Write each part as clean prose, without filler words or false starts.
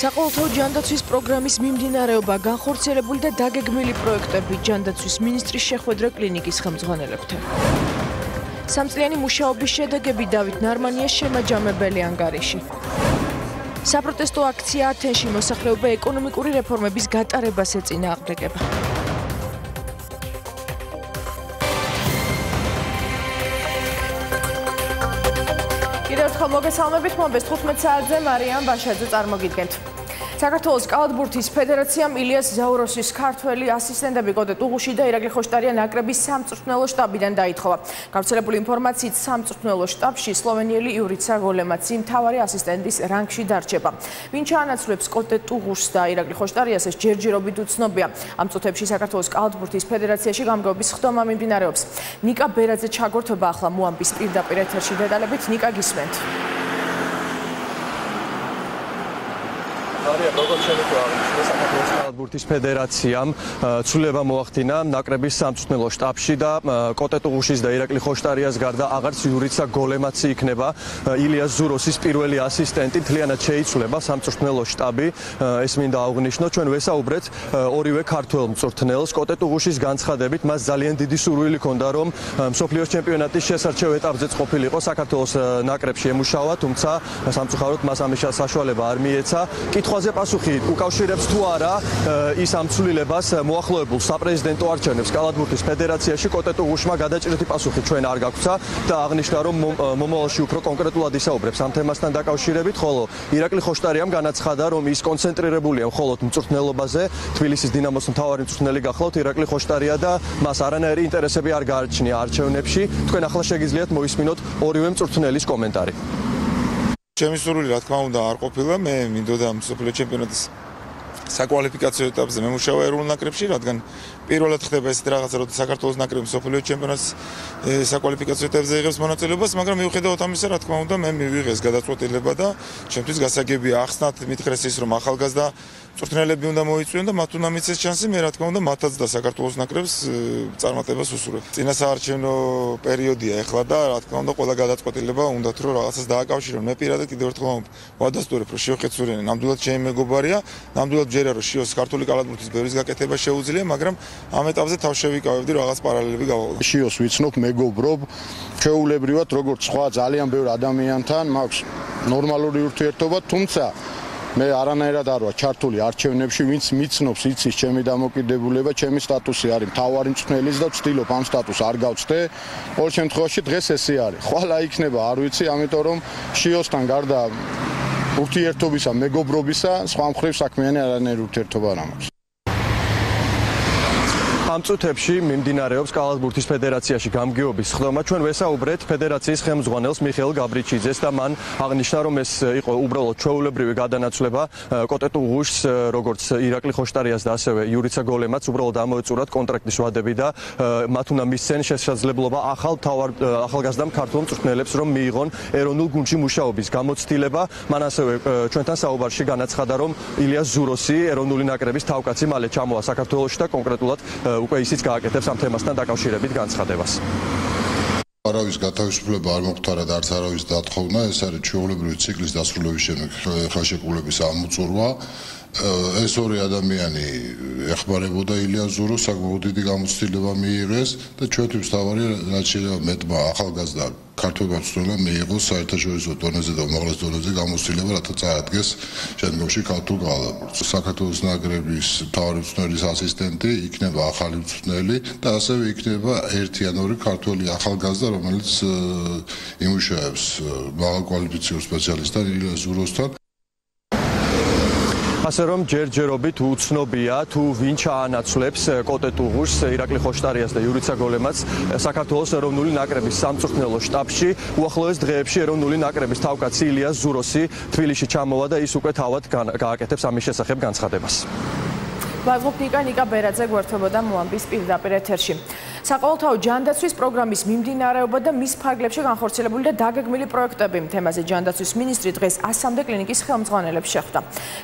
საყოველთაო ჯანდაცვის პროგრამის მიმდინარეობა, განხორციელებული და დაგეგმილი პროექტები ჯანდაცვის მინისტრის შეხვედრა კლინიკის ხელმძღვანელებთან. სამწლიანი მუშაობის შედეგები დავით ნარმანიას შემაჯამებელი ანგარიში. საპროტესტო აქცია ათენში მოსახლეობა ეკონომიკური რეფორმების გატარებას ეწინააღმდეგება. კიდევ ერთხელ მოგესალმებით, მოამბეს 15 საათზე მარიამ ბაშაძე წარმოგიდგენთ. საქართველოს კალათბურთის ფედერაციამ ილიას ზაუროსის ქართველი ასისტენტები კოტე ტუღუში და ირაკლი ხოშტარია ნაკრების სამწვრთნელო შტაბიდან დაითხოვა. გავრცელებული ინფორმაციით სამწვრთნელო შტაბში სლოვენიელი იურიცა გოლემაცი მთავარი ასისტენტის რანგში დარჩება. ვინ ჩაანაცვლებს კოტე ტუღუშს და ირაკლი ხოშტარიას ეს ჯერჯერობით უცნობია. ამ წუთებში საქართველოს კალათბურთის ფედერაციაში გამგეობის ხდომა მიმდინარეობს. ნიკა ბერაძე ჩაგორთობა ახლა მოამბის პირდაპირ ეთერში დეტალებით. ნიკა გისმენთ. როგორც შეგვიძლია საქართველოს კალათბურთის ფედერაციამ ცვლილება მოახდინა ნაკრების სამწვრთნელო შტაბში და კოტე ტუღუშის და ირაკლი ხოშტარიას გარდა აღარც იურიცა გოლემაცი იქნება ილიას ზუროსის პირველი ასისტენტი. მთლიანად შეიცვლება სამწვრთნელო შტაბი. ეს მინდა აღვნიშნო, ჩვენ ვესაუბრეთ ორივე ქართველ მწვრთნელს. კოტე ტუღუშის განცხადებით მას ძალიან დიდი სურვილი ჰქონდა, რომ მსოფლიოს ჩემპიონატის შესარჩევ ეტაპზეც ყოფილიყო საქართველოს ნაკრებში ემუშავა, თუმცა სამწუხაროდ მას ამის საშუალება არ მიეცა. კითხვაზე პასუხი უკავშირებს თუ არა ის ამ ცვლილებას მოახლოებულ საპრეზიდენტო არჩევნებს კალათბურთის ფედერაციაში კოტე ტუღუშმა გადაჭრეთი პასუხი ჩვენ არ გაგვცა და აღნიშნა, რომ მომავალში უფრო კონკრეტულად ისაუბრებს ამ თემასთან დაკავშირებით, ხოლო ირაკლი ხოშტარიამ განაცხადა, რომ ის კონცენტრირებულია მხოლოდ მწვრთნელობაზე. თბილისის დინამოს მთავარი მწვრთნელი გახლავთ ირაკლი ხოშტარია და მას არანაირი ინტერესები არ გააჩნია არჩევნებში. თქვენ ახლა შეგიძლიათ მოისმინოთ ორივე მწვრთნელის კომენტარი. ჩემი სურვილი რა თქმა უნდა არ ყოფილა, მე მინდოდა მსოფლიო ჩემპიონატის საკვალიფიკაციო ეტაპზე მემუშავა ეროვნულ ნაკრებში, რადგან პირველად ხდება ესეთი რაღაცა, რომ საქართველოს ნაკრები მსოფლიო ჩემპიონატის საკვალიფიკაციო ეტაპზე იღებს მონაწილეობას, მაგრამ მიუხედავად ამისა, რა თქმა უნდა, მე მივიღეს გადაწყვეტილება და ჩემთვის გასაგებია ახსნათ მითხრეს ის, რომ ახალგაზრდა მწვრთნელები უნდა მოიწვიონ და მათ უნდა მიცეს შანსი, მე რა თქმა უნდა მათაც და საქართველოს ნაკრებს წარმატებას ვუსურვებ. წინასაარჩევნო პერიოდია ეხლა და რა თქმა უნდა ყველა გადაწყვეტილება უნდათ რომ რაღაცას დააკავშირონ. მე პირადად კიდევ ერთხელ ვადასტურებ, რომ შიო ხეცურიანი ნამდვილად ჩემი მეგობარია, ნამდვილად ჯერა რომ შიოს ქართული კალათბურთის ბევრის გაკეთება შეუძლია, მაგრამ ამ ეტაპზე თავ შევიკავებდი რაღაც პარალელები გავავლა. შიოს ვიცნობ, მეგობრობ, ჩვეულებრივად როგორც სხვა ძალიან ბევრ ადამიანთან მაქვს ნორმალური ურთიერთობა, თუმცა მე არანაირად არ ვარ ჩართული არჩევნებში, ვინც მიცნობს, იცის ჩემი დამოკიდებულება, ჩემი სტატუსი არის მთავარი მწვრთნელის და ვცდილობ ამ სტატუსს არ გავცდე. ყოველ შემთხვევაში დღეს ესე არის. ხვალა იქნება, არ ვიცი, ამიტომ რომ შიოსთან გარდა ურთიერთობისა, მეგობრობისა, სხვა მხრივ საქმიანი არანაირი ურთიერთობა არ მაქვს. ამ წუთებში მიმდინარეობს კალათბურთის ფედერაციაში გამგეობის ხდომა. ჩვენ ვესაუბრეთ ფედერაციის ხელმძღვანელს მიხეილ გაბრიჩიძეს და მან აღნიშნა, რომ ეს იყო უბრალოდ ჩვეულებრივი გადანაცვლება კოტე ტუღუშს, როგორც ირაკლი ხოშტარიას და ასევე იურიცა გოლემაც უბრალოდ ამოეწურათ კონტრაქტის ვადები და მათ უნდა მისცენ შესაძლებლობა ახალგაზრდა ქართულ მწვრთნელებს, რომ მიიღონ ეროვნულ გუნდში მუშაობის გამოცდილება. მან ასევე ჩვენთან საუბარში განაცხადა, რომ ილიას ზუროსი ეროვნული ნაკრების თავკაცი მალე ჩამოვა საქართველოში და კონკრეტულად უკვე ისიც გააკეთებს ამ თემასთან დაკავშირებით განცხადებას. არავის გათავისუფლება არ მოგვთარა და არც არავის დათხოვნა, ეს არის ჩვეულებრივი ციკლის დასრულების შემდეგ ხელშეკრულების ამოწურვა. ეს ორი ადამიანი ეხმარებოდა ილიას ზუროს, საკმაოდ დიდი გამოცდილება მიიღეს და ჩვენთვის თავარი რაც შეიძლება მეტმა ახალგაზრდა ქართველმა მწვრთნელმა მიიღოს საერთაშორისო დონეზე და უმაღლეს დონეზე გამოცდილება, რათა წაადგეს შემდგომში ქართულ კალათბურთს. საქართველოს ნაკრების მთავარი მწვრთნელის ასისტენტი იქნება ახალი მწვრთნელი და ასევე იქნება ერთი ან ორი ქართველი ახალგაზრდა, რომელიც იმუშავებს მაღალკვალიფიციურ სპეციალისტთან ილიას ზუროსთან. ასე რომ ჯერჯერობით უცნობია თუ ვინ ჩაანაცვლებს კოტე ტუღუშს, ირაკლი ხოშტარიას და იურიცა გოლემაც საქართველოს ეროვნული ნაკრების სამწვრთნელო შტაბში. უახლოეს დღეებში ეროვნული ნაკრების თავკაცი ილიას ზუროსი თბილისში ჩამოვა და ის უკვე თავად გააკეთებს ამის შესახებ განცხადებას. ვაგობ ნიკა ბერაძე გვერდებოდა მოამბის პირდაპირ ეთერში. საყოველთაო ჯანდაცვის პროგრამის მიმდინარეობა და მის ფარგლებში განხორციელებული და დაგეგმილი პროექტები. თემაზე ჯანდაცვის მინისტრი დღეს 100-მდე კლინიკის ხელმძღვანელებს შეხვდა.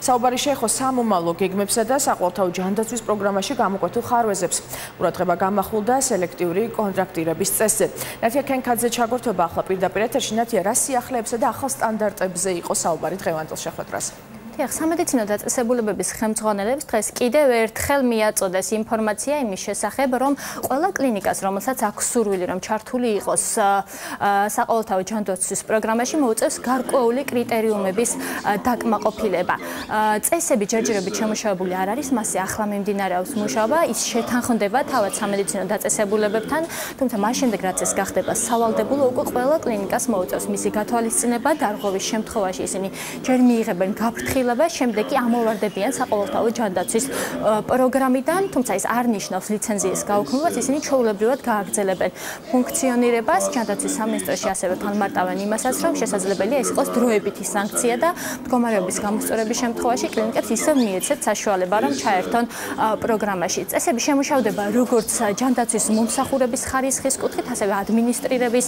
საუბარი შეეხო სამომავლო გეგმებსა და საყოველთაო ჯანდაცვის პროგრამაში გამოკვეთილ ხარვეზებს. ყურადღება გამახვილდა სელექტიური კონტრაქტირების წესზე. ნათია ქენქაძე ჩაგორთობა ახლა პირდაპირ ეთერში. ნათია, რა სიახლეებსა და ახალ სტანდარტებზე იყო საუბარი დღევანდელ შეხვედრაზე? დიახ, სამედიცინო დაწესებულებების ხელმძღვანელებს დღეს კიდევ ერთხელ მიაწოდეს ინფორმაცია იმის შესახებ, რომ ყველა კლინიკას, რომელსაც აქვს სურვილი, რომ ჩართული იყოს საყოველთაო ჯანდაცვის პროგრამაში, მოუწევს გარკვეული კრიტერიუმების დაკმაყოფილება. წესები ჯერჯერობით შემუშავებული არ არის, მასზე ახლა მიმდინარეობს მუშაობა, ის შეთანხმდება თავად სამედიცინო დაწესებულებებთან, თუმცა მას შემდეგ რაც ეს გახდება სავალდებულო, უკვე ყველა კლინიკას მოუწევს მისი გათვალისწინება, დარღვევის შემთხვევაში ისინი ჯერ მიიღებენ გაფრთხილებას, შემდეგ კი ამოვარდებიან საყოველთაო ჯანდაცვის პროგრამიდან, თუმცა ეს არ ნიშნავს ლიცენზიის გაუქმებას, ისინი ჩვეულებრივად გააგრძელებენ ფუნქციონირებას. ჯანდაცვის სამინისტროში ასევე განმარტავენ იმასაც, რომ შესაძლებელია ეს იყოს დროებითი სანქცია და მდგომარეობის გამოსწორების შემთხვევაში კლინიკებს ისევ მიეცეთ საშუალება, რომ ჩაერთონ პროგრამაში. წესები შემუშავდება როგორც ჯანდაცვის მომსახურების ხარისხის კუთხით, ასევე ადმინისტრირების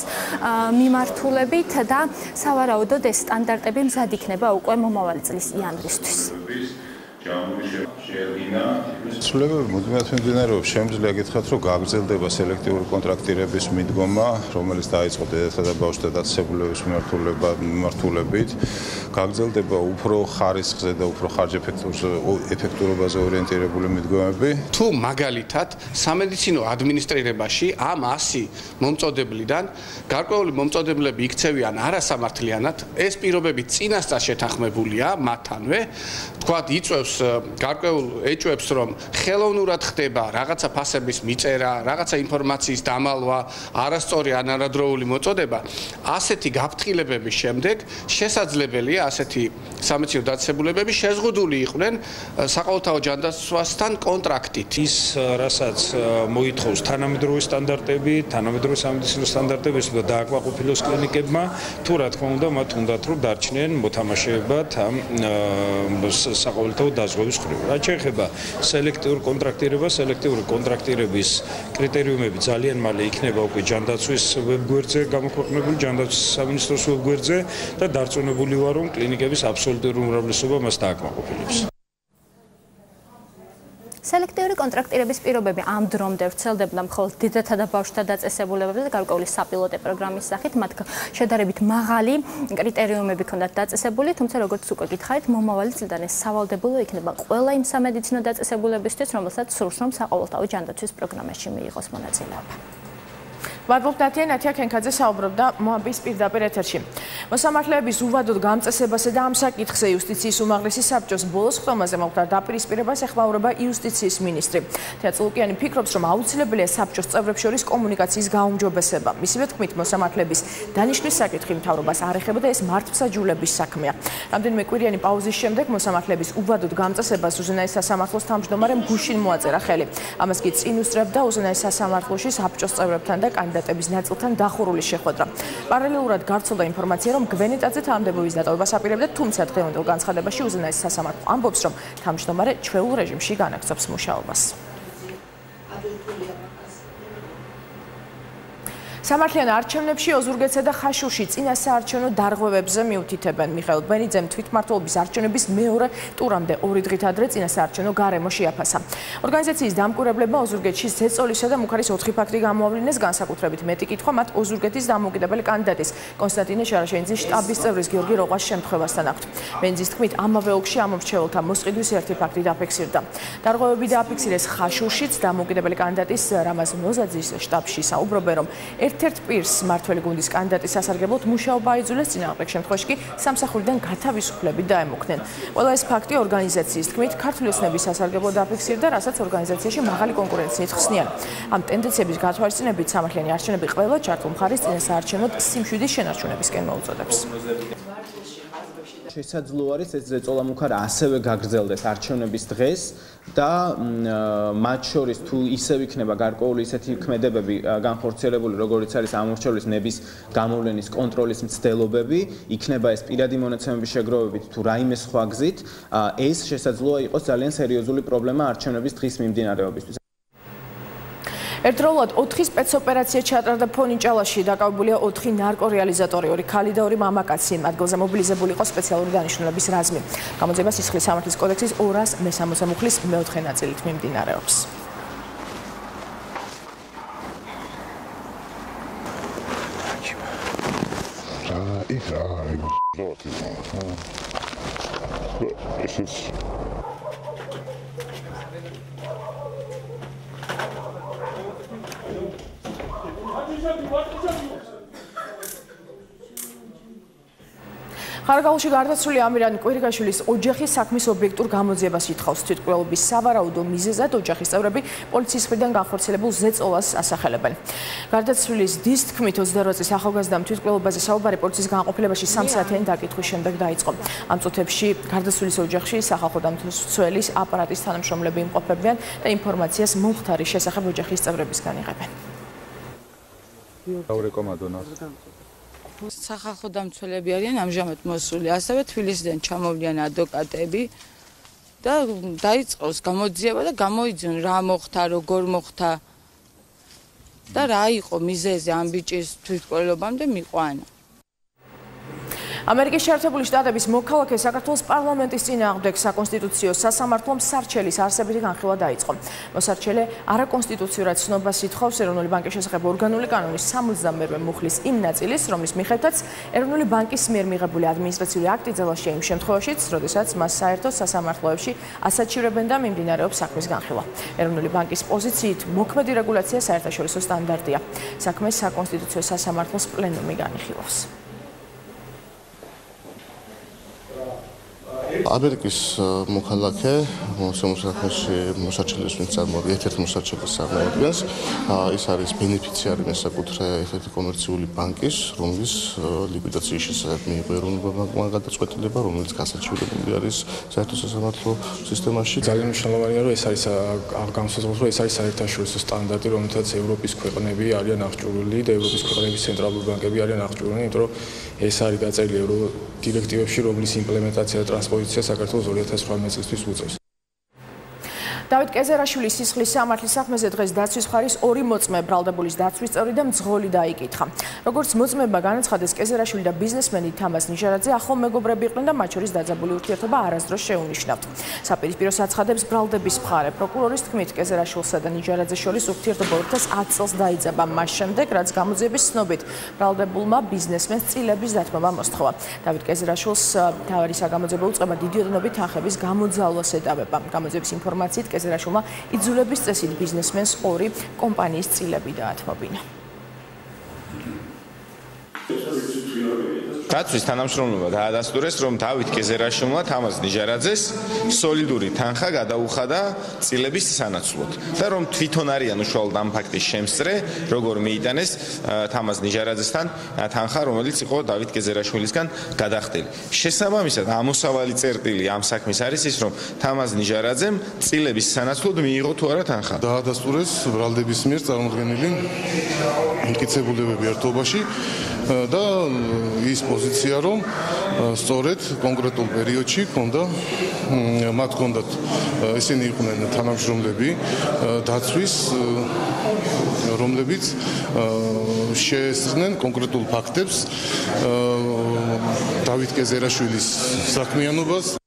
მიმართულებით და სავარაუდოდ ეს სტანდარტები მზად იქნება უკვე მომავალი წლის იანვრისთვის. ცვლილებები მუდმივად მიმდინარეობს. შემიძლია გითხრათ, რომ გაგრძელდება სელექტიური კონტრაქტირების მიდგომა, რომელიც დაიწყო დედათა და ბავშვთა დაწესებულების მიმართულებით. გაგრძელდება უფრო ხარისხზე და უფრო ხარჯეფექტურობაზე ორიენტირებული მიდგომები. თუ მაგალითად სამედიცინო ადმინისტრირებაში ამ 100 მომწოდებლიდან გარკვეული მომწოდებლები იქცევიან არასამართლიანად, ეს პირობები წინასწარ შეთანხმებულია მათთანვე, თქვათ იწვევს ეჭვებს, რომ ხელოვნურად ხდება რაღაცა ფასების მიწერა, რაღაცა ინფორმაციის დამალვა, არასწორი ან არადროული მოწოდება, ასეთი გაფრთხილებების შემდეგ შესაძლებელია ასეთი სამედიცინო დაწესებულებები შეზღუდული იყვნენ საყოველთაო ჯანდაცვასთან კონტრაქტით. ის რასაც მოითხოვს თანამედროვე სტანდარტები, თანამედროვე სამედიცინო სტანდარტები და დააკმაყოფილოს კლინიკებმა, თუ რა თქმა უნდა, მათ უნდათ რომ დარჩნენ მოთამაშეებად ამ საყოველთაო დაზღვევის ხრივ. რაც შეეხება სელექტიურ კონტრაქტირებას, სელექტიური კონტრაქტირების კრიტერიუმები ძალიან მალე იქნება უკვე ჯანდაცვის ვებგვერდზე გამოქვეყნებული, ჯანდაცვის სამინისტროს ვებგვერდზე და დარწმუნებული ვარ, რომ კლინიკების აბსოლუტური უმრავლესობა მას დააკმაყოფილებს. სელექტიური კონტრაქტირების პირობები ამ დრომდე ვრცელდებოდა მხოლოდ დედათა და ბავშვთა დაწესებულებებზე და გარკვეული საპილოტე პროგრამის სახით, მათ შედარებით მაღალი კრიტერიუმები ჰქონდათ დაწესებული, თუმცა როგორც უკვე გითხარით, მომავალი წლიდან ეს სავალდებულო იქნება ყველა იმ სამედიცინო დაწესებულებისთვის, რომელსაც სურს, რომ საყოველთაო ჯანდაცვის პროგრამაში მიიღოს მონაწილეობა. მადლობთ ნათია, ნათია ქენქაძე საუბრობდა მოამბის პირდაპირ ეთერში. მოსამართლეების უვადოდ გამწესებასა და ამ საკითხზე იუსტიციის უმაღლესი საბჭოს ბოლოს ხდომაზე მოხდა დაპირისპირებას ეხმაურება იუსტიციის მინისტრი. თეატრულუკიანი ფიქრობს, რომ აუცილებელია საბჭოს წევრებს შორის კომუნიკაციის გაუმჯობესება. მისივე თქმით, მოსამართლეების დანიშვნის საკითხი მთავრობას არ ეხება და ეს მართლმსაჯულების საქმეა. რამდენიმე კვირიანი პაუზის შემდეგ მოსამართლეების უვადოდ გამწესებას უზენაეს სასამართლოს თავმჯდომარემ გუშინ მოაწერა ხელი. ამას კი წინ უსწრებდა უზენაეს სასამართლოში საბჭოს წევრებთან და კანდიდატების ნაწილთან დახურული შეხვედრა. პარალელურად გავრცელდა ინფორმაცია, რომ გვენეტაძე თანამდებობის დატოვებას აპირებდა, თუმცა დღევანდელ განცხადებაში უზენაეს სასამართლო ამბობს, რომ თავმჯდომარე ჩვეულ რეჟიმში განაგრძობს მუშაობას. სამართლიან არჩევნებში ოზურგეთსა და ხაშურში წინა საარჩევნო დარღვევებზე მიუთითებენ. მიხეილ ბენიძემ თვითმმართველობის არჩევნების მეორე ტურამდე 2 დღით ადრე წინა საარჩევნო გარემო შეაფასა. ორგანიზაციის დამკვირვებლებმა ოზურგეთში ზეწოლისა და მუხარის 4 ფაქტი გამოავლინეს, განსაკუთრებით მეტი კითხვა მათ ოზურგეთის დამოუკიდებელი კანდიდატის კონსტანტინე შარაშენიძის შტაბის წევრის გიორგი როყვას შემთხვევასთან აქვთ. ბენიძის თქმით, ამავე ოლქში ამ მრჩეველთა მოსყიდვის ერთი ფაქტი დაფიქსირდა. დარღვევები დააფიქსირეს ხაშურშიც, დამოუკიდებელი კანდიდატის რამაზ ნოზაძის შტაბში საუბრობენ, რომ ერთ-ერთ პირს მართველი გუნდის კანდიდატის სასარგებლოდ მუშაობა აიძულეს, წინააღმდეგ შემთხვევაში კი სამსახურიდან გათავისუფლებით დაემუქნენ. ყველა ეს ფაქტი ორგანიზაციის თქმით ქართული ოცნების სასარგებლოდ დაფიქსირდა, რასაც ორგანიზაციაში მაღალი კონკურენციით ხსნიან. ამ ტენდენციების გათვალისწინებით სამართლიანი არჩევნები ყველა ჩართულ მხარეს წინა საარჩევნოდ სიმშვიდის შენარჩუნებისკენ მოუწოდებს. შესაძლოა არის ეს ზეწოლა მუხარა ასევე გაგრძელდეს არჩევნების დღეს და მათ შორის თუ ისევ იქნება გარკვეული ისეთი ქმედებები განხორციელებული, როგორც არის ამორჩევლის ნების გამოვლენის კონტროლის მცდელობები, იქნება ეს პირადი მონაცემების შეგროვებით თუ რაიმე სხვა გზით, ეს შესაძლოა იყოს ძალიან სერიოზული პრობლემა არჩევნების დღის მიმდინარეობისთვის. ერთდროულად 4 სპეცოპერაცია ჩატარდა ფონიჭალაში, დაკავებულია 4 ნარკორეალიზატორი, 2 ქალი და 2 მამაკაცი. ადგილზე მობილიზებული იყო სპეციალური დანიშნულების რაზმი. გამოძიება სისხლის სამართლის კოდექსის 260 მუხლის მეოთხე ნაწილით მიმდინარეობს. ესეც ხარაგაულში გარდაცვლილი ამირან კვირგაშვილის ოჯახის საქმის ობიექტურ გამოძიებას ითხოვს თვითმკვლელობის სავარაუდო მიზეზად ოჯახის წევრები პოლიციის მხრიდან განხორციელებულ ზეწოლას ასახელებენ. გარდაცვლილის დის თქმით 28 წლის ახალგაზრდამ თვითმკვლელობაზე საუბარი პოლიციის განყოფილებაში 3 საათიანი დაკითხვის შემდეგ დაიწყო. ამ წუთებში გარდაცვლილის ოჯახში სახალხო დამცველის აპარატის თანამშრომლები იმყოფებიან და ინფორმაციას მომხდარის შესახებ ოჯახის წევრებისგან იღებენ. სახალხო დამცველები არიან ამჟამად მოსული, ასევე თბილისიდან ჩამოვლიან ადვოკატები და დაიწყოს გამოძიება და გამოიძიონ რა მოხდა, როგორ მოხდა და რა იყო მიზეზი ამ ბიჭის თვითმკვლელობამდე მიყვანა. ამერიკის შეერთებული შტატების მოქალაქე საქართველოს პარლამენტის წინააღმდეგ საკონსტიტუციო სასამართლომ სარჩელის არსებითი განხილვა დაიწყო. მოსარჩელე არაკონსტიტუციურად ცნობას ითხოვს ეროვნული ბანკის შესახებ ორგანული კანონის 68-ვე მუხლის იმ ნაწილის, რომლის მიხედვითაც ეროვნული ბანკის მიერ მიღებული ადმინისტრაციული აქტი ძალაშია იმ შემთხვევაშიც, როდესაც მას საერთო სასამართლოებში ასაჩივრებენ და მიმდინარეობს საქმის განხილვა. ეროვნული ბანკის პოზიციით მოქმედი რეგულაცია საერთაშორისო სტანდარტია. საქმეს საკონსტიტუციო სასამართლოს პლენუმი განიხილავს. ამერიკის მოქალაქე მოსახლეში მოსარჩელის ერთ-ერთი მოსარჩელის წარმოადგენს. ის არის ბენეფიციარი მესაკუთრე ერთ-ერთი კომერციული ბანკის, რომლის ლიკვიდაციის შესახებ მიიღო ეროვნულმა ბანკმა გადაწყვეტილება, რომელიც გასაჩივრებული არის საერთო სასამართლო სისტემაში. ძალიან მნიშვნელოვანია, რომ ეს არის განსაზღვრული, ეს არის საერთაშორისო სტანდარტი, რომელთაც ევროპის ქვეყნები არიან აღჭურვილი და ევროპის ქვეყნების ცენტრალური ბანკები არიან აღჭურვილი, იმიტომ რომ ეს არის დაწერილი ევრო დირექტივებში, რომლის იმპლემენტაცია და ტრანსპოზიცია საქართველოს 2018 წლისთვის უწევს. დავით კეზერაშვილის სისხლის სამართლის საქმეზე დღეს დაცვის მხარის ორი მოწმე ბრალდებულის დაცვის წევრი და მძღოლი დაიკითხა. როგორც მოწმეებმა განაცხადეს, კეზერაშვილი და ბიზნესმენი თამაზ ნიჟარაძე ახლო მეგობრები იყვნენ და მათ შორის დაძაბული ურთიერთობა არასდროს შეუნიშნავთ. საპირისპიროს აცხადებს ბრალდების მხარე. პროკურორის თქმით, კეზერაშვილსა და ნიჟარაძეს შორის ურთიერთობა 2010 წელს დაიძაბა მას შემდეგ, რაც გამოძიების ცნობით ბრალდებულმა ბიზნესმენს წილების დათმობა მოსთხოვა. დავით კეზერაშვილს მთავარი საგამოძიებო უწყება დიდი ოდენობით თანხების გამოძალვას ედავება. გამოძიების ინფორმაციით კეზერაშვილმა იძულების წესით ბიზნესმენს 2 კომპანიის წილები დაათმობინა. დაცვის თანამშრომლობა დაადასტურეს, რომ დავით კეზერაშვილმა თამაზ ნიჟარაძეს სოლიდური თანხა გადაუხადა წილების სანაცვლოდ და რომ თვითონ არიან უშუალოდ ამ ფაქტის შემსწრე, როგორ მიიტანეს თამაზ ნიჟარაძესთან თანხა, რომელიც იყო დავით კეზერაშვილისგან გადახდილი. შესაბამისად, ამოსავალი წერტილი ამ საქმის არის ის, რომ თამაზ ნიჟარაძემ წილების სანაცვლოდ მიიღო თუ არა თანხა. დაადასტურეს ბრალდების მიერ წარმოქმნილი მტკიცებულებები ერთობაში და ის პოზიცია, რომ სწორედ კონკრეტულ პერიოდში მათ ჰქონდათ ისინი იყვნენ თანამშრომლები დაცვის, რომლებიც შეესწრნენ კონკრეტულ ფაქტებს დავით კეზერაშვილის საქმიანობას.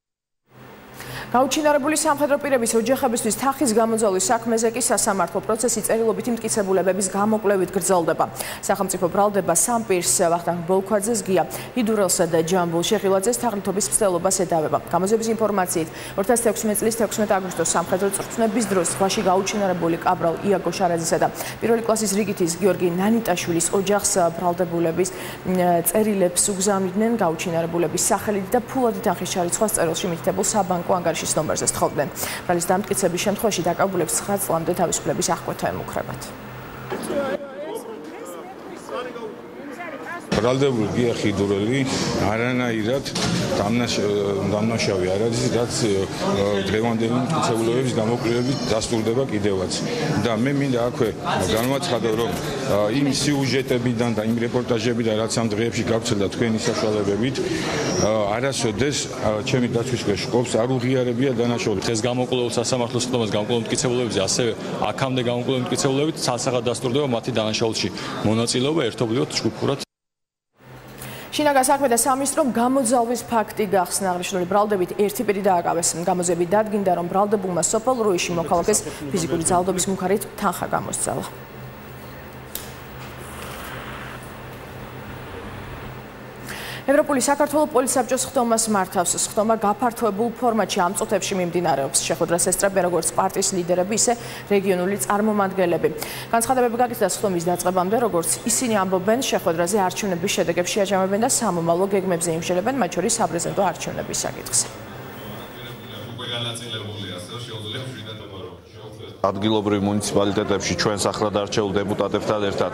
გაუჩინარებული სამხედრო პირების ოჯახებისთვის თანხის გამოძალვის საქმეზე კი სასამართლო პროცესი წერილობითი მტკიცებულებების გამოკვლევით გრძელდება. სახელმწიფო ბრალდება სამ პირს ვახტანგ ბოლქვაძეს, გია ჰიდურელსა და ჯამბულ შეღილაძეს თაღლითობის მცდელობას ედავება. გამოძიების ინფორმაციით 2016 წლის 16 აგვისტოს სამხედრო წვრთნების დროს ზღვაში გაუჩინარებული კაბრალ იაგო შარაძისა და პირველი კლასის რიგითის გიორგი ნანიტაშვილის ოჯახს ბრალდებულების წერილებს უგზავნიდნენ გაუჩინარებულების სახელით და ფულადი თანხის ჩარიცხვის წერილში მითითებულ საბანკო ანგარიშის ნომერზე სთხოვდნენ. ბრალის დამტკიცების შემთხვევაში დაკავებულებს 9 წლამდე თავისუფლების აღკვეთა ემუქრებათ. ბრალდებული გია ხიდურელი არანაირად დამნაშავე არ არის, რაც დღევანდელი მტკიცებულებების გამოკვლევებით დასტურდება კიდევაც. და მე მინდა აქვე განვაცხადო, რომ იმ სიუჟეტებიდან და იმ რეპორტაჟებიდან, რაც ამ დღეებში გავრცელდა თქვენი საშუალებებით, არასოდეს ჩემი დაცვისქვეშ ყოფს არ უღიარებია დანაშაული. დღეს გამოკვლეულ სასამართლოს ხდომას გამოკვლეულ მტკიცებულებებზე, ასევე აქამდე გამოკვლეულ მტკიცებულებით ცალსაღად დასტურდება მათი დანაშაულში მონაწილეობა ერთობლივად ჯგუფურად. შინაგან საქმე და სამინისტრომ გამოძალვის ფაქტი გახსნა. აღნიშნული ბრალდებით ერთი პირი დააკავეს. გამოძიებით დადგინდა, რომ ბრალდებულმა სოფელ რუიში მოქალაქეს ფიზიკური ძალადობის მუხარით თანხა გამოსცალა. ევროპული საქართველოს პოლისაბჭოს ხდომას მართავს. ხდომა გაფართოებულ ფორმატში ამ წუთებში მიმდინარეობს. შეხვედრას ესწრებიან როგორც პარტიის ლიდერები, ისე რეგიონული წარმომადგენლები. განცხადებები გაკეთდა ხდომის დაწყებამდე, როგორც ისინი ამბობენ, შეხვედრაზე არჩევნების შედეგებში აჯამებენ და სამომავლო გეგმებზე იმშელებენ, მათ შორის საპრეზიდენტო არჩევნების საკითხზე. ადგილობრივ მუნიციპალიტეტებში ჩვენს ახლად არჩეულ დეპუტატებთან ერთად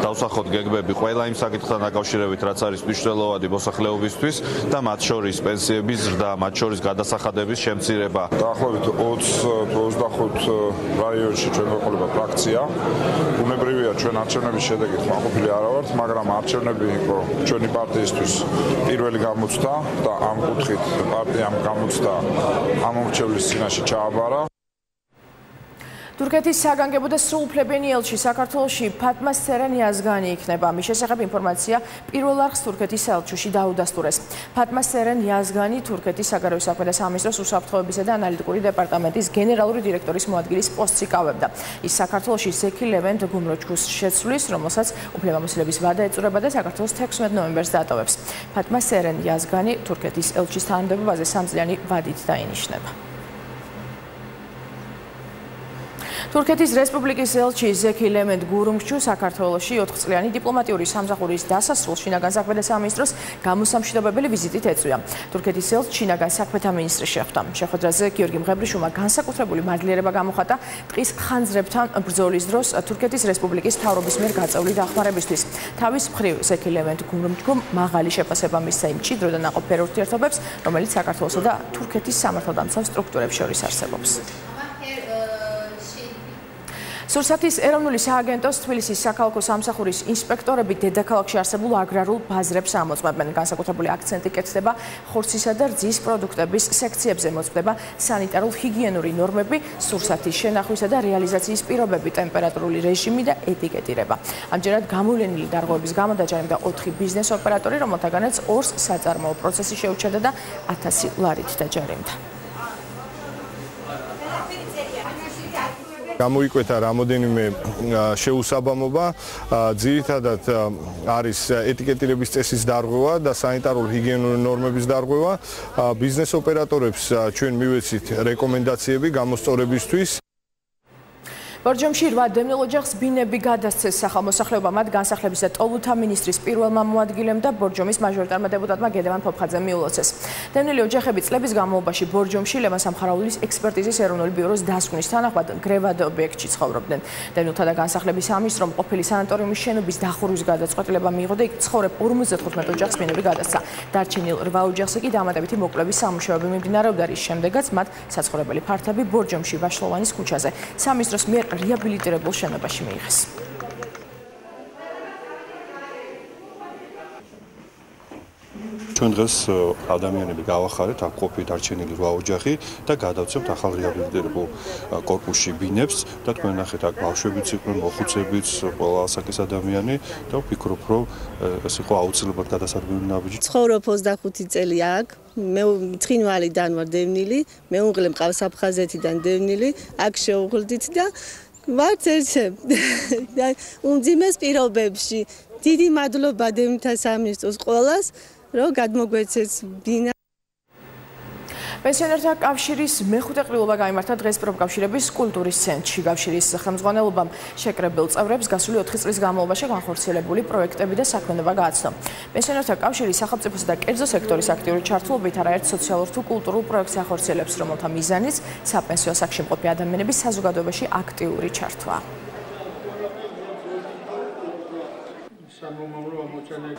დავსახოთ გეგმები ყველა იმ საკითხთან დაკავშირებით, რაც არის მნიშვნელოვანი მოსახლეობისთვის და მათ შორის პენსიების ზრდა, მათ შორის გადასახადების შემცირება. დაახლოებით 20-25 რაიონში ჩვენ გვეყოლება ფრაქცია. ბუნებრივია ჩვენ არჩევნების შედეგით ხმაყოფილი არა ვართ, მაგრამ არჩევნები იყო ჩვენი პარტიისთვის პირველი გამოცდა და ამ კუთხით პარტიამ გამოცდა ამორჩევლის წინაშე ჩააბარა. თურქეთის საგანგებო და სრულუფლებიანი ელჩი საქართველოში ფატმა სერენ იაზგანი იქნება. მის შესახებ ინფორმაცია პირველ არხს თურქეთის ელჩოში დაუდასტურეს. ფატმა სერენ იაზგანი თურქეთის საგარეო საქმეთა სამინისტროს უსაფრთხოებისა და ანალიტიკური დეპარტამენტის გენერალური დირექტორის მოადგილის პოსტს იკავებდა. ის საქართველოში ზექი ლევენტ გუმროჩკუს შეცვლის, რომელსაც უფლებამოსილების ვადა ეწურება და საქართველოს 16 ნოემბერს დატოვებს. ფატმა სერენ იაზგანი თურქეთის ელჩის თანამდებობაზე 3 წლიანი ვადით დაინიშნება. თურქეთის რესპუბლიკის ელჩი ზექი ლევენტ გურუმჩუ საქართველოში 4 წლიანი დიპლომატიური სამსახურის დასასრულს შინაგან საქმეთა სამინისტროს გამოსამშვიდობებელი ვიზიტით ეწვია. თურქეთის ელჩს შინაგან საქმეთა მინისტრი შეხვდა. შეხვედრაზე გიორგი მღებრიშვილმა განსაკუთრებული მადლიერება გამოხატა ტყის ხანძრებთან ბრძოლის დროს თურქეთის რესპუბლიკის მთავრობის მიერ გაწეული დახმარებისთვის. თავის მხრივ ზექი ლევენტ გურუმჩუგ მაღალი შეფასება მისცა იმ მჭიდრო და ნაყოფიერ ურთიერთობებს, რომელიც საქართველოსა და თურქეთის სამართალდამცავ სტრუქტურებს შორის არსებობს. სურსათის ეროვნული სააგენტოს თბილისის საქალაქო სამსახურის ინსპექტორები დედაქალაქში არსებულ აგრარულ ბაზრებს ამოწმებენ. განსაკუთრებული აქცენტი კეთდება ხორცისა და რძის პროდუქტების სექციებზე, მოწმდება სანიტარულ-ჰიგიენური ნორმები, სურსათის შენახვისა და რეალიზაციის პირობები, ტემპერატურული რეჟიმი და ეტიკეტირება. ამჯერად გამოვლენილი დარღვევების გამო დაჯარიმდა 4 ბიზნეს ოპერატორი, რომელთაგანაც 2-ს საწარმოო პროცესი შეუჩერდა და 1000 ლარით დაჯარიმდა. გამოიკვეთა რამოდენიმე შეუსაბამობა, ძირითადად არის ეტიკეტირების წესის დარღვევა და სანიტარულ-ჰიგიენური ნორმების დარღვევა. ბიზნეს ოპერატორებს ჩვენ მივეცით რეკომენდაციები გამოსწორებისთვის. ბორჯომში 8 დევნილ ოჯახს ბინები გადასცეს სახალმოსახლეობა მათ განსახლების და ტოლუთა მინისტრის პირველმა მოადგილემ და ბორჯომის მაჟორიტარმა დეპუტატმა გედევან ფოფხაძემ მიულოცეს. დევნილი ოჯახები წლების განმავლობაში ბორჯომში ლევან სამხარაულის ექსპერტიზის ეროვნული ბიუროს დასკვნის თანახმად გრევად ობიექტში ცხოვრობდნენ. დევნილთა და განსახლების სამინისტრომ ყოფილი სანატორიუმის შენობის დახურვის გადაწყვეტილება მიიღო და იქ ცხოვრებ 55 ოჯახს ბინები გადასცა. დარჩენილ 8 ოჯახზე კი დამატებითი მოკვლევის სამუშაოები მიმდინარეობდა, რის შემდეგაც მათ საცხოვრებელი ფართები ბორჯომში ვაშლოვანის ქუჩაზე სამინისტროს მიერ რეაბილიტირებულ შენობაში მიიღეს. ჩვენ დღეს ადამიანები გავახარეთ, აქ ყოფილი დარჩენილი 8 ოჯახი და გადავცემთ ახალ რეაბილიტირებულ კორპუსში ბინებს და თქვენ ნახეთ აქ ბავშვებიც იყვნენ, მოხუცებიც, ყველა ასაკის ადამიანი და ვფიქრობ, რომ ეს იყო აუცილებლად გადასარგვენი ნაბიჯი. ცხოვრობ 25 წელი აქ. მე ცხინვალიდან ვარ დევნილი, მეუღლე მყავს აფხაზეთიდან დევნილი, აქ შევღვდით და ვარც ერთზე და უმძიმეს პირობებში. დიდი მადლობა დევნილთა სამინისტროს ყველას, რომ გადმოგვეცეს ბინა. პენსიონერთა კავშირის მეხუთე ყრილობა გაიმართა დღეს პროფკავშირების კულტურის ცენტრში. კავშირის ხელმძღვანელობამ შეკრებილ წევრებს გასული 4 წლის განმავლობაში განხორციელებული პროექტები და საქმიანობა გააცნო. პენსიონერთა კავშირი სახელმწიფოსა და კერძო სექტორის აქტიური ჩართულობით არაერთ სოციალურ თუ კულტურულ პროექტს ახორციელებს, რომელთა მიზანიც საპენსიო ასაკში მყოფი ადამიანების საზოგადოებაში აქტიური ჩართვა.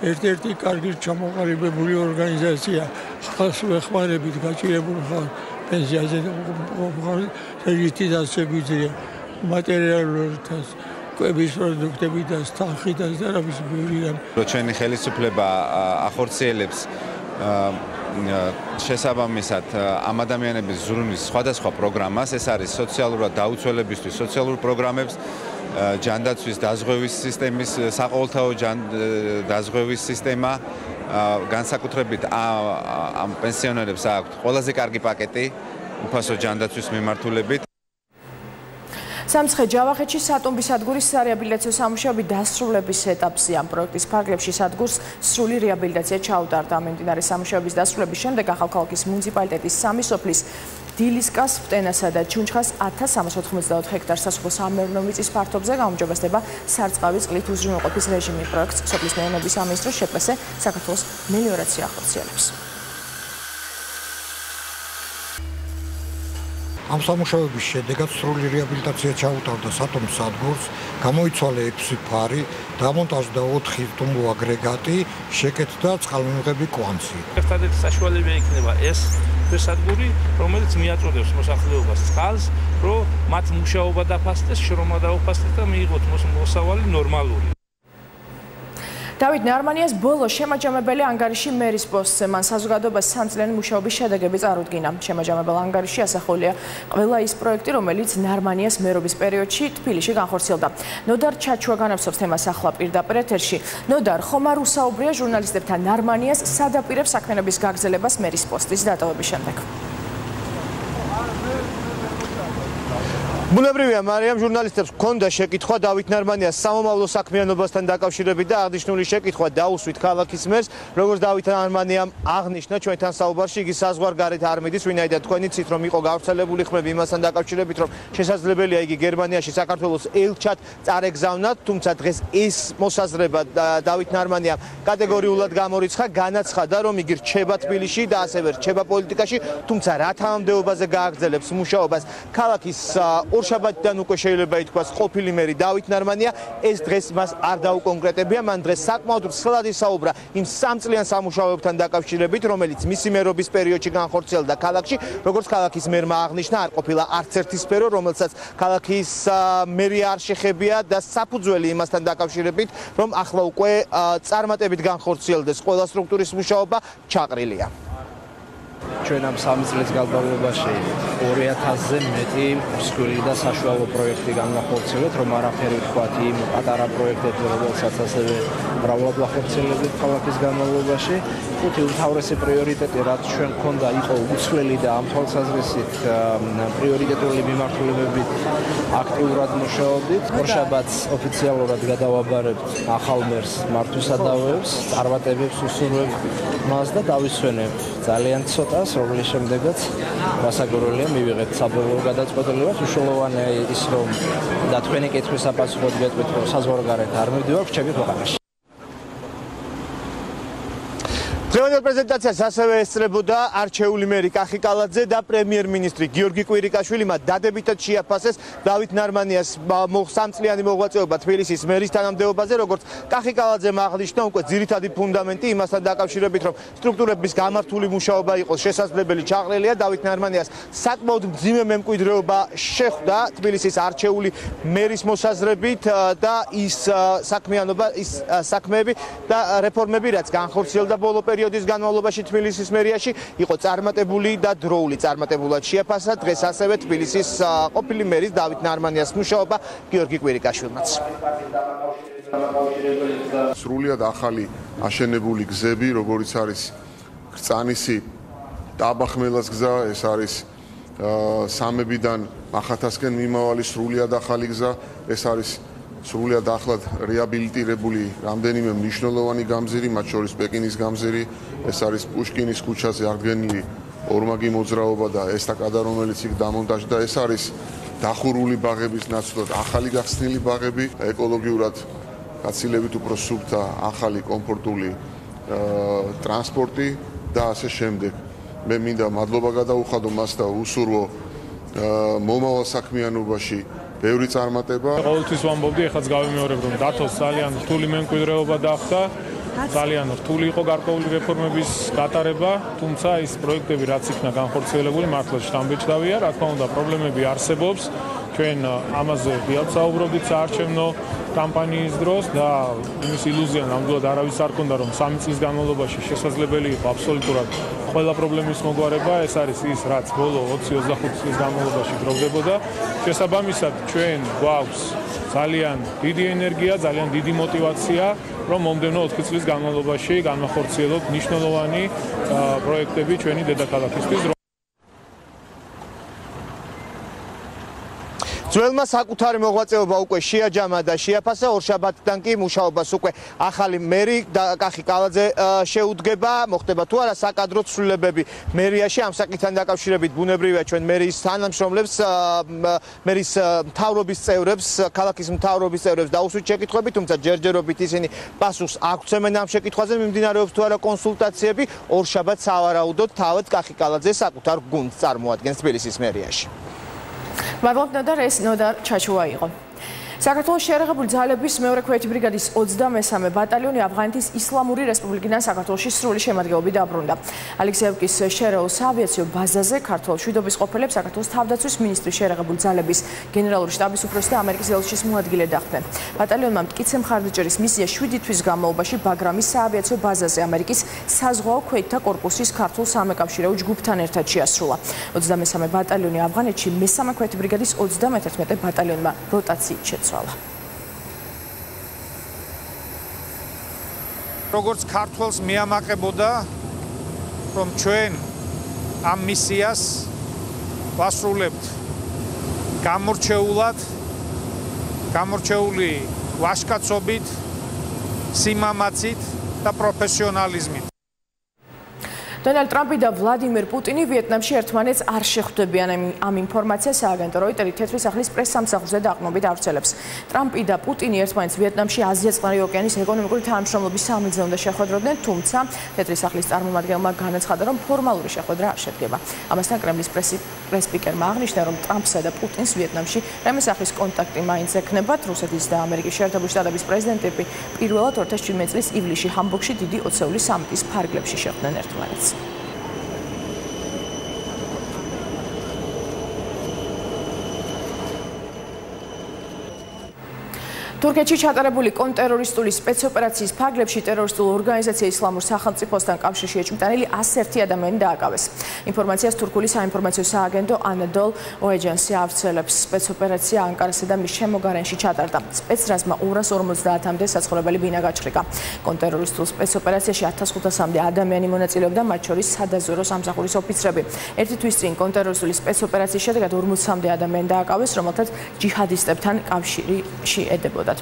ერთ-ერთი კარგი ჩამოყალიბებული ორგანიზაცია ხალხს ეხმარებით გაჭირებულ პენსიაზე რეგისტრი დასწრებით მატერიალურად კვების პროდუქტებით და თანხით და რაღაც ბევრი. ჩვენი ხელისუფლება ახორციელებს შესაბამისად ამ ადამიანების ზრუნვის სხვადასხვა პროგრამას, ეს არის სოციალურად დაუცველებისთვის სოციალურ პროგრამებს, ჯანდაცვის დაზღვევის სისტემის, საყოველთაო დაზღვევის სისტემა, განსაკუთრებით ამ პენსიონერებს აქვთ ყველაზე კარგი პაკეტი უფასო ჯანდაცვის მიმართულებით. სამცხე ჯავახეთში სატომბის სადგურის სარეაბილიტაციო სამუშაოები დასრულების ეტაპზეა. პროექტის ფარგლებში სადგურს სრული რეაბილიტაცია ჩაუტარდა. მიმდინარე სამუშაოების დასრულების შემდეგ ახალქალაქის მუნიციპალიტეტის სამი სოფლის დილისკას, ვტენასა და ჩუნჩხას 1394 ჰექტარ სასოფლო-სამეურნეო მიწის ფართობზე გაუმჯობესდება სარწყავი წყლით უზრუნველყოფის რეჟიმი. პროექტს სოფლის მეურნეობის სამინისტროს შეპასე საქართველოს მელიორაცია ახორციელებს. ამ სამუშაოების შედეგად სრული რეაბილიტაცია ჩაუტარდა სატომის სადგურს, გამოიცვალა 6 ფარი, დამონტაჟდა 4 რტუმბო აგრეგატი, შეკეთდა წყალმომღები კვანძი. ერთადერთი საშუალება იქნება ეს სადგური, რომელიც მიაწოდებს მოსახლეობას წყალს, რომ მათ მუშაობა დაფასდეს, შრომა დაუფასდეს და მიიღოთ მოსავალი ნორმალური. დავით ნარმანიას ბოლო შემაჯამებელი ანგარიში მერის პოსტზე მან საზოგადოებას სამწლიანი მუშაობის შედეგები წარუდგინა. შემაჯამებელ ანგარიშში ასახულია ყველა ის პროექტი, რომელიც ნარმანიას მერობის პერიოდში თბილისში განხორციელდა. ნოდარ ჩაჩუა განაცხადებს თემას ახლა პირდაპირ ეთერში. ნოდარ, ხომ არ უსაუბრია ჟურნალისტებთან ნარმანიას სადაპირებს საქმიანობის გაგრძელებას მერის პოსტის დატოვების შემდეგ? ბუნებრივია, მარიამ, ჟურნალისტებს ჰქონდა შეკითხვა დავით ნარმანიას სამომავლო საქმიანობასთან დაკავშირებით და აღნიშნული შეკითხვა დაუსვით ქალაქის მერს, როგორც დავით ნარმანიამ აღნიშნა ჩვენთან საუბარში, იგი საზღვარგარეთ არ მიდის, ვინაიდან თქვენი ცით რომ იყო გავრცელებული ხმები იმასთან დაკავშირებით, რომ შესაძლებელია იგი გერმანიაში საქართველოს ელჩად წარეგზავნათ, თუმცა დღეს ეს მოსაზრება დავით ნარმანიამ კატეგორიულად გამორიცხა, განაცხადა, რომ იგი რჩება თბილისში და ასევე რჩება პოლიტიკაში, თუმცა რა თანამდებობაზე გააგრძელებს მუშაობას ქალაქის ორშაბათიდან უკვე შეიძლება ითქვას ყოფილი მერი დავით ნარმანია, ეს დღეს მას არ დაუკონკრეტებია, მან დღეს საკმაოდ მსხლად ისაუბრა იმ სამწლიან სამუშაოებთან დაკავშირებით, რომელიც მისი მერობის პერიოდში განხორციელდა ქალაქში, როგორც ქალაქის მერმა აღნიშნა, არ ყოფილა არც ერთი სფერო, რომელსაც ქალაქის მერი არ შეხებია და საფუძველი იმასთან დაკავშირებით, რომ ახლა უკვე წარმატებით განხორციელდეს ყველა სტრუქტურის მუშაობა ჩაყრილია. ჩვენ ამ 3 წლის განმავლობაში 2000-ზე მეტი მსხვილი და საშუალო პროექტი განახორციელებთ, რომ არაფერი ვთქვათ იმ პატარა პროექტებზე, რომელსაც ასევე მრავლად ვახორციელებთ ქალაქის განმავლობაში. ხუთი უმთავრესი პრიორიტეტი, რაც ჩვენ გქონდა, იყო უცვლელი და ამ თვალსაზრისით პრიორიტეტული მიმართულებებით აქტიურად მუშაობდით. ორშაბათს ოფიციალურად გადავაბარებთ ახალ მერს მართვისადავეებს, წარმატებებს უსურვებთ მას და დავისვენებთ ძალიან ცოტას, რომლის შემდეგაც გასაგორელია მივიღეთ საბოლოო გადაწყვეტილებას. უშუალოვანია ის, რომ და თქვენი კითხვის საპასუხოდ გეტყვით, რომ საზღვარგარეთ არ მივდივარ ჩემი ქვეყანაში. დღევანდელ პრეზენტაციას ასევე ესწრებოდა არჩეული მერი კახიკალაძე და პრემიერ-მინისტრი გიორგი კვირიკაშვილი. მათ დადებითად შეაფასეს დავით ნარმანიას სამწლიანი მოღვაწეობა თბილისის მერის თანამდებობაზე, როგორც კახიკალაძემ აღნიშნა, უკვე ძირითადი ფუნდამენტი იმასთან დაკავშირებით, რომ სტრუქტურების გამართული მუშაობა იყოს შესაძლებელი ჩაყრილია. დავით ნარმანიას საკმაოდ მძიმე მემკვიდრეობა შეხვდა თბილისის არჩეული მერის მოსაზრებით და ის საქმიანობა, ის საქმეები და რეფორმები, რაც განხორციელდა ბოლო პერიოდის განმავლობაში თბილისის მერიაში, იყო წარმატებული და დროული წარმატებულად შეაფასა დღეს ასევე თბილისის ყოფილი მერის დავით ნარმანიას მუშაობა გიორგი კვირიკაშვილმაც. სრულიად ახალი აშენებული გზები, როგორიც არის კრწანისი ტაბახმელას გზა, ეს არის სამებიდან მახათასკენ მიმავალი სრულიად ახალი გზა, ეს არის სრულიად ახლად რეაბილიტირებული რამდენიმე მნიშვნელოვანი გამზირი, მათ შორის პეკინის გამზირი, ეს არის პუშკინის ქუჩაზე აღდგენილი ორმაგი მოძრაობა და ესტაკადა, რომელიც იქ დამონტაჟდა, ეს არის დახურული ბაღების ნაცვლად ახალი გახსნილი ბაღები, ეკოლოგიურად გაცილებით უფრო სუფთა ახალი კომფორტული ტრანსპორტი და ასე შემდეგ. მე მინდა მადლობა გადაუხადო მას და უსურვო მომავალ საქმიანობაში ბევრი წარმატება. ყოველთვის ვამბობდი, ეხლაც გავიმეორებ, რომ დათოს ძალიან რთული მემკვიდრეობა დახვდა, ძალიან რთული იყო გარკვეული რეფორმების გატარება, თუმცა ის პროექტები, რაც იქნა განხორციელებული, მართლა შთამბეჭდავია, რა თქმა უნდა, პრობლემები არსებობს. ჩვენ ამაზე ვიაუბრობდით საარჩევნო კამპანიის დროს და იმის ილუზია ნამდვილად არავის არ ქონდა, რომ 3 წლის განმავლობაში შესაძლებელი იყო აბსოლუტურად ყველა პრობლემის მოგვარება. ეს არის ის, რაც ბოლო 20-25 წლის განმავლობაში გროვდებოდა. შესაბამისად, ჩვენ გვაქვს ძალიან დიდი ენერგია, ძალიან დიდი мотиваცია, რომ მომდევნო 4 წლის განმავლობაში განახორციელოთ მნიშვნელოვანი პროექტები ჩვენი დედაქალაქისთვის. ძველმა საკუთარი მოღვაწეობა უკვე შეაჯამა და შეაფასა, ორშაბათიდან კი მუშაობას უკვე ახალი მერი კახი კალაძე შეუდგება, მოხდება თუ არა საკადრო ცვლილებები მერიაში ამ საკითხთან დაკავშირებით ბუნებრივია ჩვენ მერიის თანამშრომლებს, მერის მთავრობის წევრებს, ქალაქის მთავრობის წევრებს დაუსვით შეკითხვები, თუმცა ჯერჯერობით ისინი პასუხს აღწევენ ამ შეკითხვაზე, მიმდინარეობს თუ არა კონსულტაციები, ორშაბათს სავარაუდოდ თავად კახი კალაძე საკუთარ გუნდს წარმოადგენს თბილისის მერიაში. მადლობ ნოდარ, ეს ნოდარ ჩაჩუა იყო. საქართველოს შეერაღებული ძალების მეორე ქვეითი ბრიგადის 23-მე ბატალიონი ავღანეთის ისლამური რესპუბლიკიდან საქართველოში სრული შემადგენლობით დაბრუნდა. ალექსეევკის შერეულ საავიაციო ბაზაზე ქართველ მშვიდობის ყოფილებს საქართველოს თავდაცვის მინისტრის შეერაღებული ძალების გენერალური შტაბის უფროსი და ამერიკის ელჩის მოადგილე დახდნენ. ბატალიონმა მტკიცე მხარდაჭერის მისია 7 თვის განმავლობაში ბაგრამის საავიაციო ბაზაზე ამერიკის საზღვაო ქვეითთა კორპუსის ქართულ სამეკავშირეო ჯგუფთან ერთად შეასრულა. 23-მე ბატალიონი ავღანეთში მესამე ქვეითი ბრიგადის 31 ბატალიონმა როტაციით შეცვალა. როგორც ქართველს მიამაყებოდა, რომ ჩვენ ამ მისიას ვასრულებთ გამორჩეული ვაჟკაცობით, სიმამაცით და პროფესიონალიზმით. დონალდ ტრამპი და ვლადიმერ პუტინი ვიეტნამში ერთმანეთს არ შეხვდებიან. ამ ინფორმაციას სააგენტო როიტერი თეთრი სახლის პრეს-სამსახურზე დაყრდნობით ავრცელებს. ტრამპი და პუტინი ერთმანეთს ვიეტნამში აზია-წყნარი ოკეანის ეკონომიკური თანამშრომლობის სამინისტროზე უნდა შეხვედროდნენ, თუმცა თეთრი სახლის წარმომადგენელმა განაცხადა, რომ ფორმალური შეხვედრა არ შედგება. ამასთან კრემლის პრეს-სპიკერმა აღნიშნა, რომ ტრამპსა და პუტინს ვიეტნამში რამე სახის კონტაქტი მაინც ექნებათ. რუსეთის და ამერიკის შეერთებული შტატების პრეზიდენტები პირველად 2017 წლის ივლისში ჰამბურგში დიდი ოცეული სამიტის ფარგლებში შეხვდნენ ერთმანეთს. თურქეთში ჩატარებული კონტერორისტული სპეცოპერაციის ფარგლებში ტერორისტულ ორგანიზაცია ისლამურ სახელმწიფოსთან კავშირში ეჭვმიტანილი 101 ადამიანი დააკავეს. ინფორმაციას თურქული საინფორმაციო სააგენტო ანადოლ ოეჯანსი ავრცელებს. სპეცოპერაცია ანკარასა და მის შემოგარენში ჩატარდა. სპეცრაზმა 250-მდე საცხოვრებელი ბინა გაჩხრიკა. კონტერორისტულ სპეცოპერაციაში 1500-მდე ადამიანი მონაწილეობდა, მათ შორის სადაზვერვო სამსახურის ოფიცრები. ერთი თვის წინ კონტერორისტული სპეცოპერაციის შედეგად 40-მდე ადამიანი დააკავეს, რომელთაც ჯიჰადისტებთან კავშირი ედებოდა.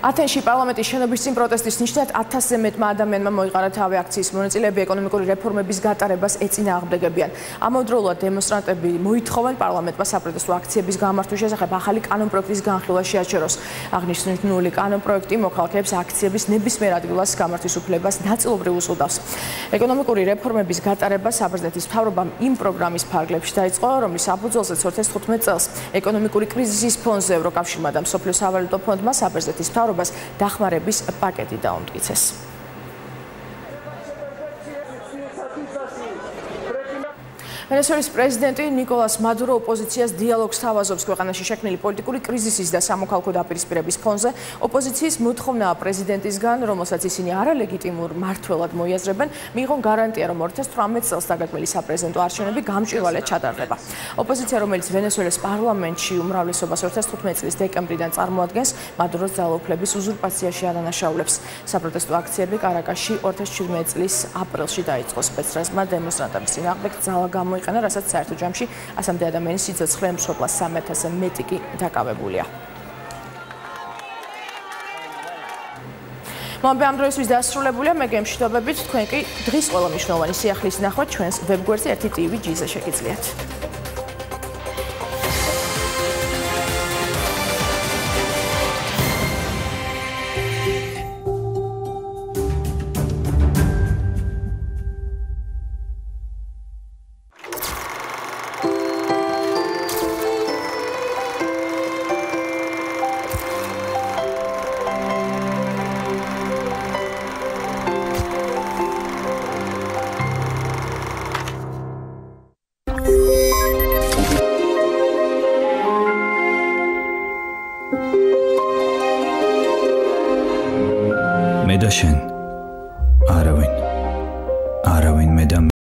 ათენში პარლამენტის შენობის წინ პროტესტის ნიშნად 1000-ზე მეტმა ადამიანმა მოიყარა თავი. აქციის მონაწილეები ეკონომიკური რეფორმების გატარებას ეწინააღმდეგებიან. ამავდროულად დემონსტრანტები მოითხოვენ პარლამენტმა საპროტესტო აქციების გამართვის შესახებ ახალი კანონპროექტის განხილვა შეაჩეროს. აღნიშნული კანონპროექტი მოქალაქეებს აქციების ნებისმიერ ადგილას გამართვის უფლებას ნაწილობრივ უზღუდავს. ეკონომიკური რეფორმების გატარება საბერძნეთის მთავრობამ იმ პროგრამის ფარგლებში დაიწყო, რომლის საფუძველზეც 2015 წელს ეკონომიკური კრიზისის ფონზე ევროკავშირმა და მსოფლიო სავალუტო ფონდმა საბერძნეთის მთავრობას დახმარების პაკეტი დაუმტკიცეს. ვენესუელის პრეზიდენტი ნიკოლას მადურო ოპოზიციას დიალოგს თავაზობს ქვეყანაში შექმნილი პოლიტიკური კრიზისის და სამოქალაქო დაპირისპირების ფონზე. ოპოზიციის მოთხოვნაა პრეზიდენტისგან, რომელსაც ისინი არალეგიტიმურ მმართველად მოიაზრებენ, მიიღონ გარანტია, რომ 2018 წელს დაგეგმილი საპრეზიდენტო არჩევნები გამჭვირვალედ ჩატარდება. ოპოზიცია, რომელიც ვენესუელის პარლამენტში უმრავლესობას 2015 წლის დეკემბრიდან წარმოადგენს, მადუროს ძალაუფლების უზურპაციაში ადანაშაულებს. საპროტესტო აქციები კარაკაში 2017 წლის აპრილში დაიწყო. სპეცრაზმა დემონსტრანტების წინააღმდეგ ძალა გამოიყენა, რასაც საერთო ჯამში 100-მდე ადამიანის სიცოცხლე ემსხვერპლა, 3000-ზე მეტი კი დაკავებულია. მოამბე ამ დროისთვის დასრულებულია, მე გემშვიდობებით, თქვენ კი დღის ყველა მნიშვნელოვანი სიახლის ნახვა ჩვენს ვებგვერდზე 1TV-ზე შეგიძლიათ. მე და შენ